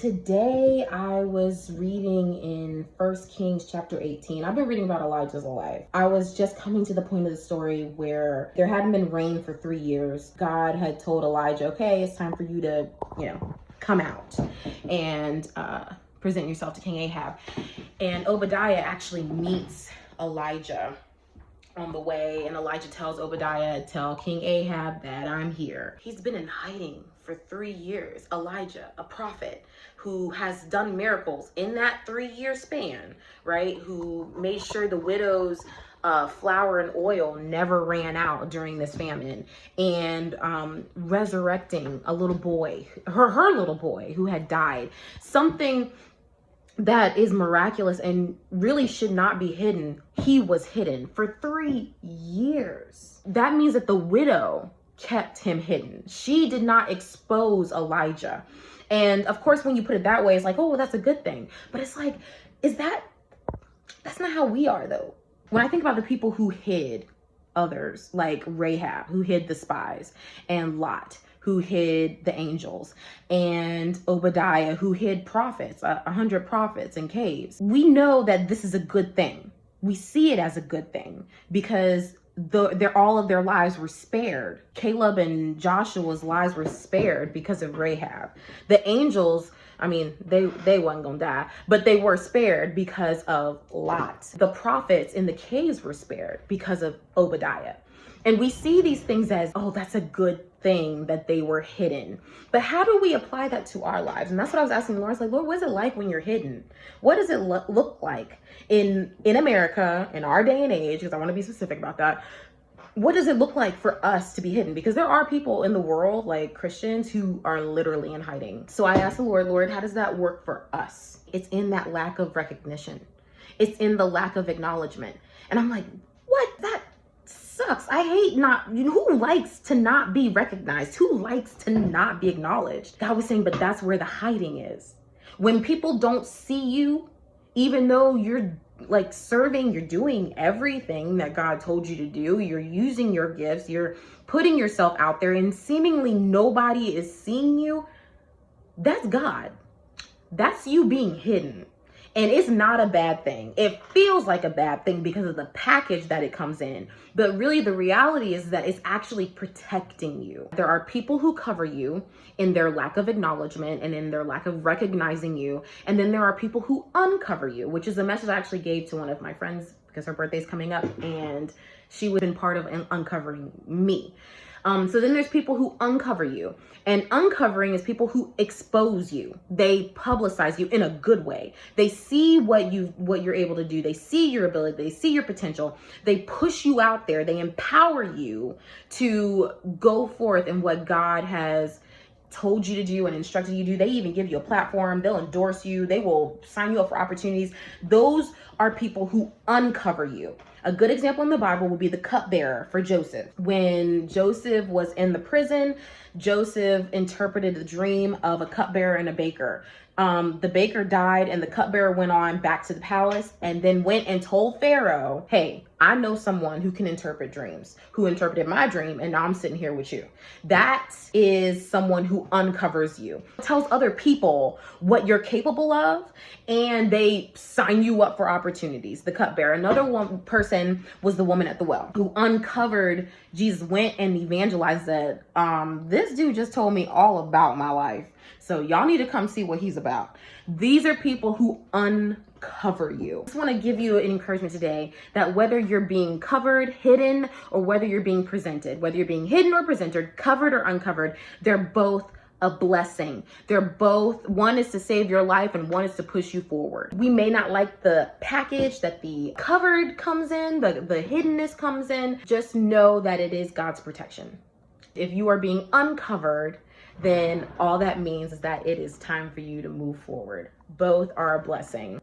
today I was reading in 1 Kings chapter 18. I've been reading about Elijah's life. I was just coming to the point of the story where there hadn't been rain for 3 years. God had told Elijah, okay, it's time for you to, come out and present yourself to King Ahab. And Obadiah actually meets Elijah on the way, and Elijah tells Obadiah, tell King Ahab that I'm here. He's been in hiding for 3 years. Elijah, a prophet who has done miracles in that 3-year span, right? Who made sure the widow's flour and oil never ran out during this famine, and resurrecting a little boy, her little boy who had died. Something that is miraculous and really should not be hidden. He was hidden for 3 years. That means that the widow kept him hidden. She did not expose Elijah. And of course, when you put it that way, it's like, oh, well, that's a good thing. But it's like, that's not how we are though. When I think about the people who hid others, like Rahab, who hid the spies, and Lot, who hid the angels, and Obadiah, who hid prophets, 100 prophets in caves. We know that this is a good thing. We see it as a good thing because all of their lives were spared. Caleb and Joshua's lives were spared because of Rahab. The angels, I mean, they wasn't gonna die, but they were spared because of Lot. The prophets in the caves were spared because of Obadiah. And we see these things as, oh, that's a good thing that they were hidden. But how do we apply that to our lives? And that's what I was asking the Lord. I was like, Lord, what is it like when you're hidden? What does it look like in America, in our day and age? Because I want to be specific about that. What does it look like for us to be hidden? Because there are people in the world, like Christians, who are literally in hiding. So I asked the Lord, how does that work for us? It's in that lack of recognition. It's in the lack of acknowledgement. And I'm like, what? That sucks. I hate who likes to not be recognized? Who likes to not be acknowledged? God was saying, but that's where the hiding is. When people don't see you, even though you're like serving, you're doing everything that God told you to do, you're using your gifts, you're putting yourself out there, and seemingly nobody is seeing you, that's God. That's you being hidden. And it's not a bad thing. It feels like a bad thing because of the package that it comes in. But really the reality is that it's actually protecting you. There are people who cover you in their lack of acknowledgement and in their lack of recognizing you. And then there are people who uncover you, which is a message I actually gave to one of my friends because her birthday's coming up and she would have been part of uncovering me. So then there's people who uncover you, and uncovering is people who expose you. They publicize you in a good way. They see what you're able to do. They see your ability. They see your potential. They push you out there. They empower you to go forth in what God has told you to do and instructed you to do. They even give you a platform. They'll endorse you. They will sign you up for opportunities. Those are people who uncover you. A good example in the Bible would be the cupbearer for Joseph. When Joseph was in the prison, Joseph interpreted the dream of a cupbearer and a baker. The baker died and the cupbearer went on back to the palace and then went and told Pharaoh, hey, I know someone who can interpret dreams, who interpreted my dream, and now I'm sitting here with you. That is someone who uncovers you. Tells other people what you're capable of, and they sign you up for opportunities. The cupbearer. Another one person was the woman at the well who uncovered Jesus, went and evangelized that this dude just told me all about my life. So y'all need to come see what he's about. These are people who uncover you. I just want to give you an encouragement today that whether you're being covered, hidden, or whether you're being presented, whether you're being hidden or presented, covered or uncovered, they're both a blessing. They're both, one is to save your life and one is to push you forward. We may not like the package that the covered comes in, the hiddenness comes in. Just know that it is God's protection. If you are being uncovered, then all that means is that it is time for you to move forward. Both are a blessing.